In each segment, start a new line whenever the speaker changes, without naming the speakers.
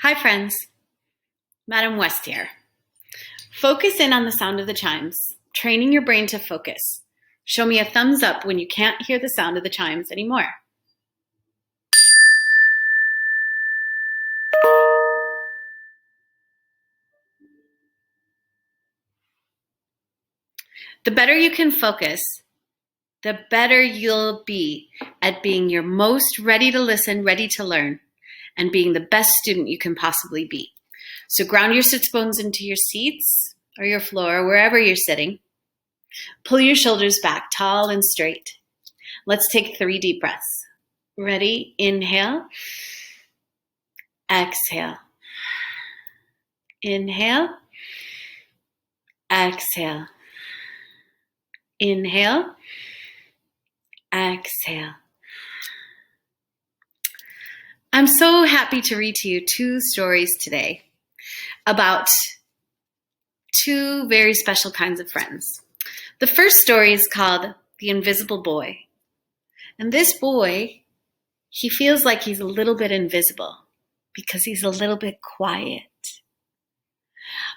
Hi, friends. Madam West here. Focus in on the sound of the chimes, training your brain to focus. Show me a thumbs up when you can't hear the sound of the chimes anymore. The better you can focus, the better you'll be at being your most ready to listen, ready to learn, and being the best student you can possibly be. So ground your sits bones into your seats or your floor, wherever you're sitting. Pull your shoulders back, tall and straight. Let's take 3 deep breaths. Ready? Inhale. Exhale. Inhale. Exhale. Inhale. Exhale. I'm so happy to read to you 2 stories today about 2 very special kinds of friends. The first story is called The Invisible Boy. And this boy, he feels like he's a little bit invisible because he's a little bit quiet.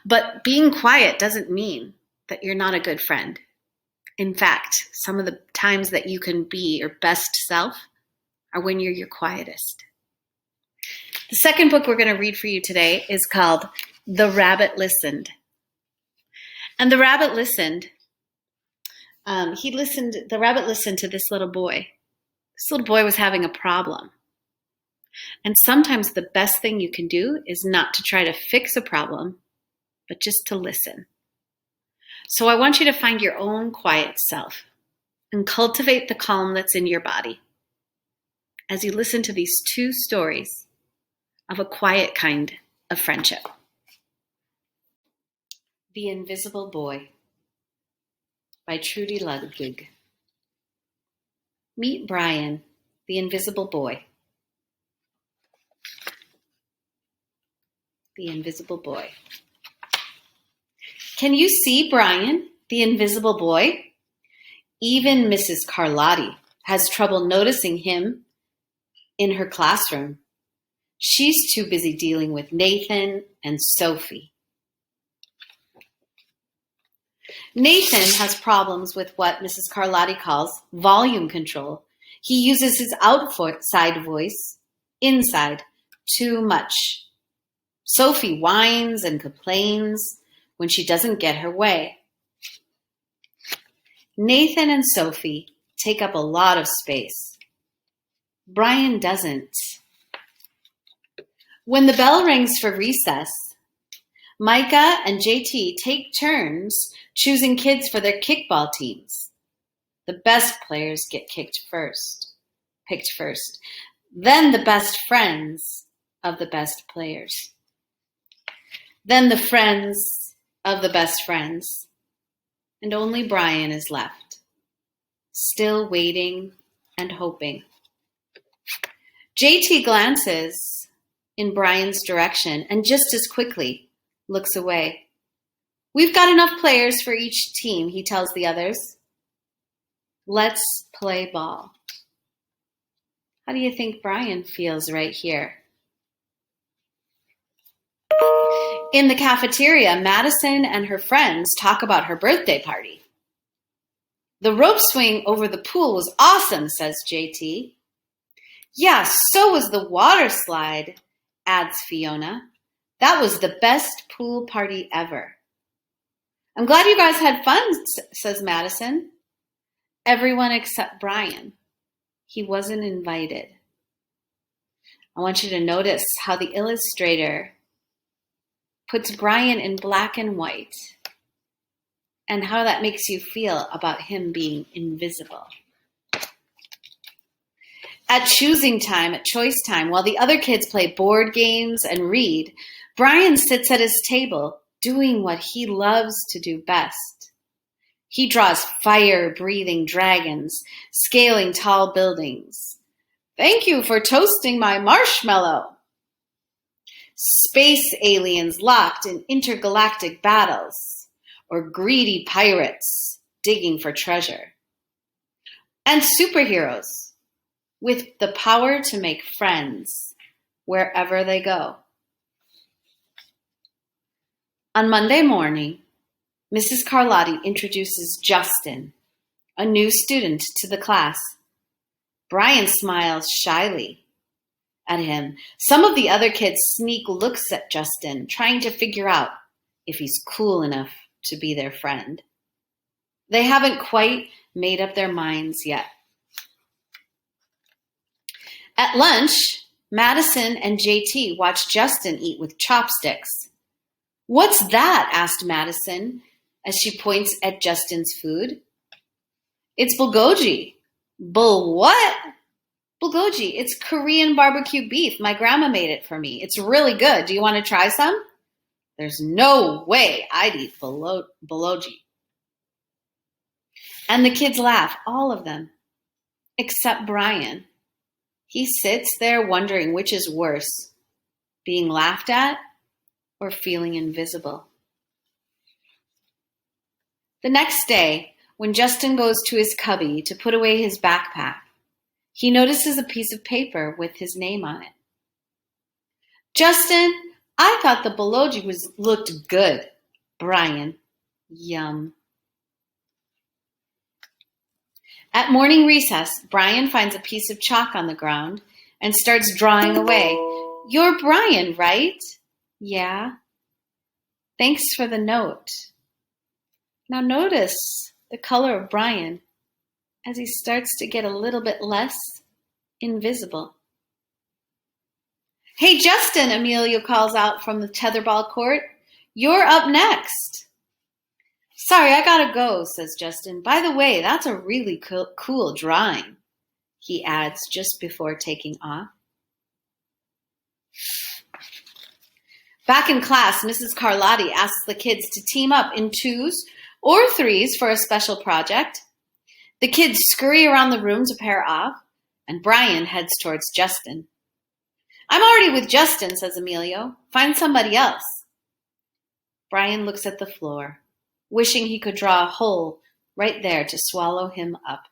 But being quiet doesn't mean that you're not a good friend. In fact, some of the times that you can be your best self are when you're your quietest. The second book we're going to read for you today is called The Rabbit Listened. And the rabbit listened. The rabbit listened to this little boy. This little boy was having a problem. And sometimes the best thing you can do is not to try to fix a problem, but just to listen. So I want you to find your own quiet self and cultivate the calm that's in your body as you listen to these 2 stories of a quiet kind of friendship. The Invisible Boy by Trudy Ludwig. Meet Brian, the invisible boy. The invisible boy. Can you see Brian, the invisible boy? Even Mrs. Carlotti has trouble noticing him in her classroom. She's too busy dealing with Nathan and Sophie. Nathan has problems with what Mrs. Carlotti calls volume control. He uses his outside voice, inside, too much. Sophie whines and complains when she doesn't get her way. Nathan and Sophie take up a lot of space. Brian doesn't. When the bell rings for recess, Micah and JT take turns choosing kids for their kickball teams. The best players get picked first. Then the best friends of the best players. Then the friends of the best friends. And only Brian is left, still waiting and hoping. JT glances in Brian's direction and just as quickly looks away. We've got enough players for each team, he tells the others. Let's play ball. How do you think Brian feels right here? In the cafeteria, Madison and her friends talk about her birthday party. The rope swing over the pool was awesome, says JT. Yeah, so was the water slide, adds Fiona. That was the best pool party ever. I'm glad you guys had fun, says Madison. Everyone except Brian. He wasn't invited. I want you to notice how the illustrator puts Brian in black and white and how that makes you feel about him being invisible. At choice time, while the other kids play board games and read, Brian sits at his table doing what he loves to do best. He draws fire-breathing dragons, scaling tall buildings. Thank you for toasting my marshmallow. Space aliens locked in intergalactic battles, or greedy pirates digging for treasure. And superheroes with the power to make friends wherever they go. On Monday morning, Mrs. Carlotti introduces Justin, a new student, to the class. Brian smiles shyly at him. Some of the other kids sneak looks at Justin, trying to figure out if he's cool enough to be their friend. They haven't quite made up their minds yet. At lunch, Madison and JT watch Justin eat with chopsticks. "What's that?" asked Madison as she points at Justin's food. "It's bulgogi." "Bul what?" "Bulgogi. It's Korean barbecue beef. My grandma made it for me. It's really good. Do you want to try some?" "There's no way I'd eat bulgogi." And the kids laugh, all of them, except Brian. He sits there wondering which is worse, being laughed at or feeling invisible. The next day, when Justin goes to his cubby to put away his backpack, he notices a piece of paper with his name on it. "Justin, I thought the bulgogi looked good." "Brian, yum." At morning recess, Brian finds a piece of chalk on the ground and starts drawing away. "You're Brian, right?" "Yeah." "Thanks for the note." Now notice the color of Brian as he starts to get a little bit less invisible. "Hey, Justin," Emilio calls out from the tetherball court. "You're up next." "Sorry, I gotta go," says Justin. "By the way, that's a really cool drawing," he adds just before taking off. Back in class, Mrs. Carlotti asks the kids to team up in 2s or 3s for a special project. The kids scurry around the room to pair off, and Brian heads towards Justin. "I'm already with Justin," says Emilio. "Find somebody else." Brian looks at the floor, wishing he could draw a hole right there to swallow him up.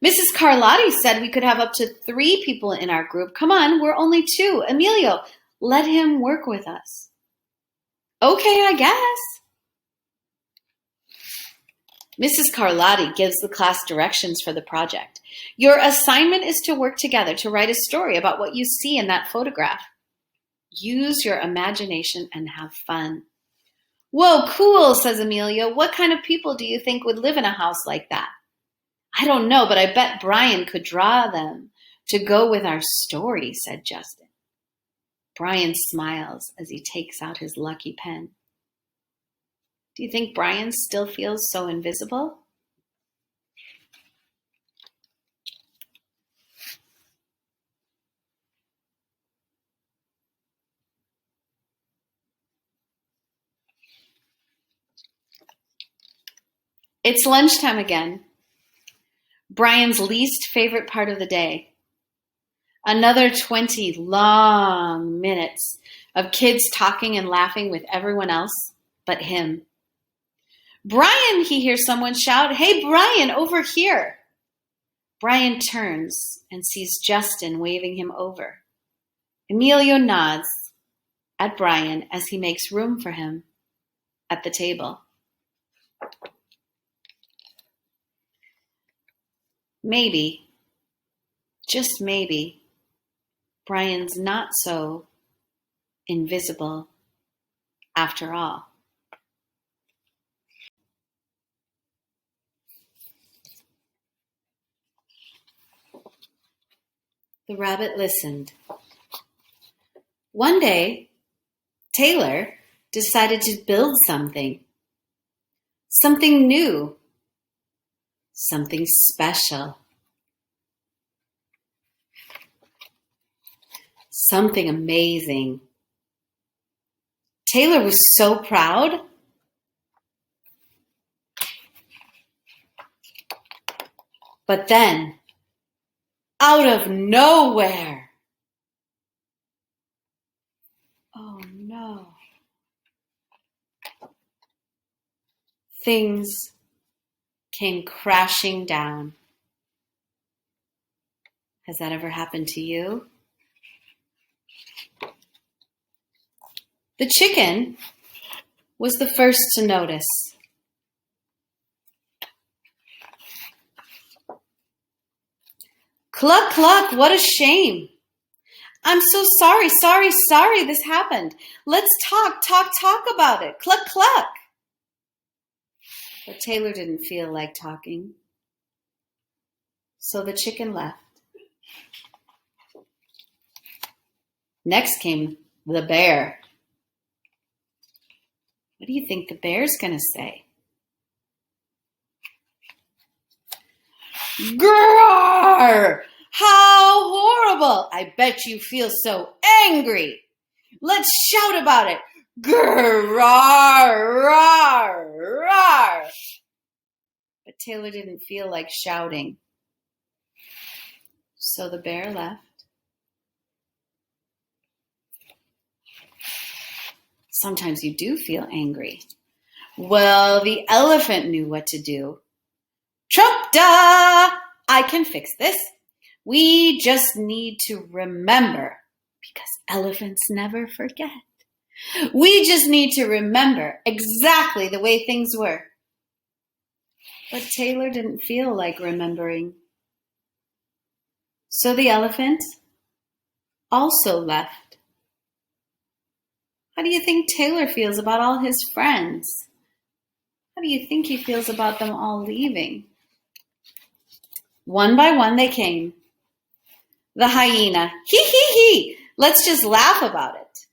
"Mrs. Carlotti said we could have up to 3 people in our group. Come on, we're only 2. Emilio, let him work with us." "Okay, I guess." Mrs. Carlotti gives the class directions for the project. "Your assignment is to work together to write a story about what you see in that photograph. Use your imagination and have fun." "Whoa, cool," says Emilio. "What kind of people do you think would live in a house like that?" "I don't know, but I bet Brian could draw them to go with our story," said Justin. Brian smiles as he takes out his lucky pen. Do you think Brian still feels so invisible? It's lunchtime again. Brian's least favorite part of the day. Another 20 long minutes of kids talking and laughing with everyone else but him. "Brian," he hears someone shout. "Hey, Brian, over here." Brian turns and sees Justin waving him over. Emilio nods at Brian as he makes room for him at the table. Maybe, just maybe, Brian's not so invisible after all. The rabbit listened. One day, Taylor decided to build something. Something new. Something special. Something amazing. Taylor was so proud. But then, out of nowhere, oh no, things came crashing down. Has that ever happened to you? The chicken was the first to notice. Cluck, cluck, what a shame. I'm so sorry this happened. Let's talk about it. Cluck, cluck. But Taylor didn't feel like talking. So the chicken left. Next came the bear. What do you think the bear's going to say? Grrr! How horrible! I bet you feel so angry. Let's shout about it. Grrr! Rawr! Rawr! Rawr! But Taylor didn't feel like shouting. So the bear left. Sometimes you do feel angry. Well, the elephant knew what to do. Trump-da! I can fix this. We just need to remember, because elephants never forget. We just need to remember exactly the way things were. But Taylor didn't feel like remembering. So the elephant also left. How do you think Taylor feels about all his friends? How do you think he feels about them all leaving? One by one they came. The hyena, hee hee hee, let's just laugh about it.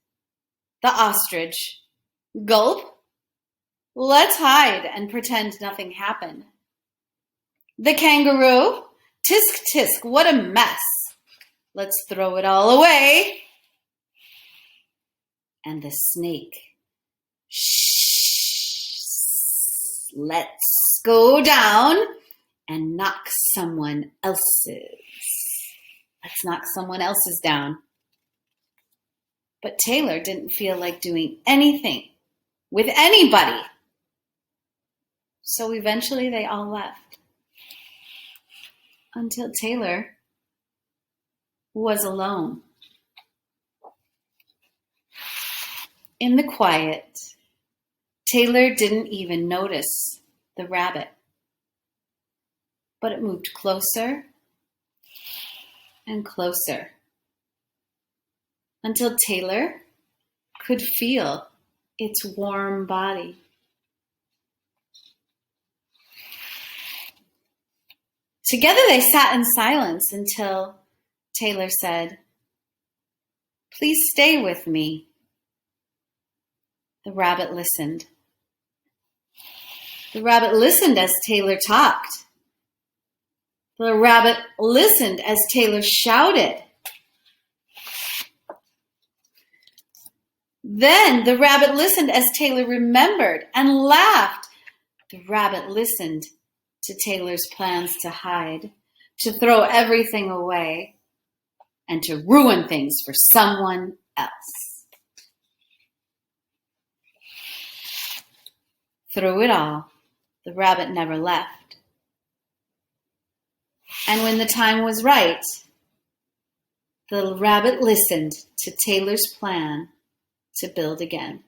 The ostrich, gulp, let's hide and pretend nothing happened. The kangaroo, tisk tisk, what a mess. Let's throw it all away. And the snake, shh, let's go down and knock someone else's. Let's knock someone else's down. But Taylor didn't feel like doing anything with anybody. So eventually they all left. Until Taylor was alone. In the quiet, Taylor didn't even notice the rabbit. But it moved closer and closer until Taylor could feel its warm body. Together they sat in silence until Taylor said, "Please stay with me." The rabbit listened. The rabbit listened as Taylor talked. The rabbit listened as Taylor shouted. Then the rabbit listened as Taylor remembered and laughed. The rabbit listened to Taylor's plans to hide, to throw everything away, and to ruin things for someone else. Through it all, the rabbit never left. And when the time was right, the rabbit listened to Taylor's plan to build again.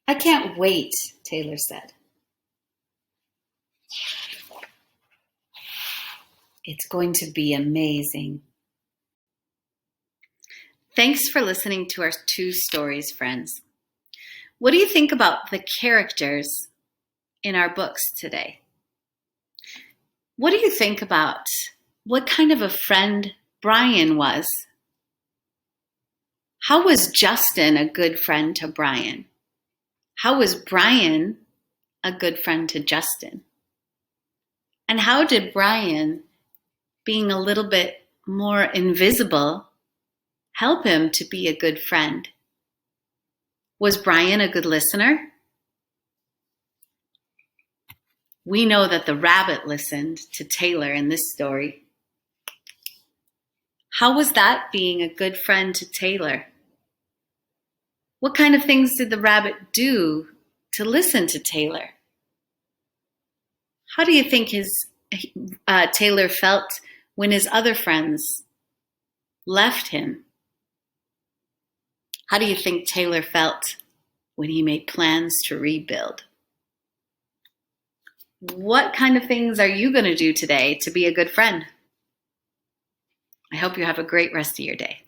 "I can't wait," Taylor said. "It's going to be amazing." Thanks for listening to our 2 stories, friends. What do you think about the characters in our books today? What do you think about what kind of a friend Brian was? How was Justin a good friend to Brian? How was Brian a good friend to Justin? And how did Brian, being a little bit more invisible, help him to be a good friend? Was Brian a good listener? We know that the rabbit listened to Taylor in this story. How was that being a good friend to Taylor? What kind of things did the rabbit do to listen to Taylor? How do you think Taylor felt when his other friends left him? How do you think Taylor felt when he made plans to rebuild. What kind of things are you going to do today to be a good friend? I hope you have a great rest of your day.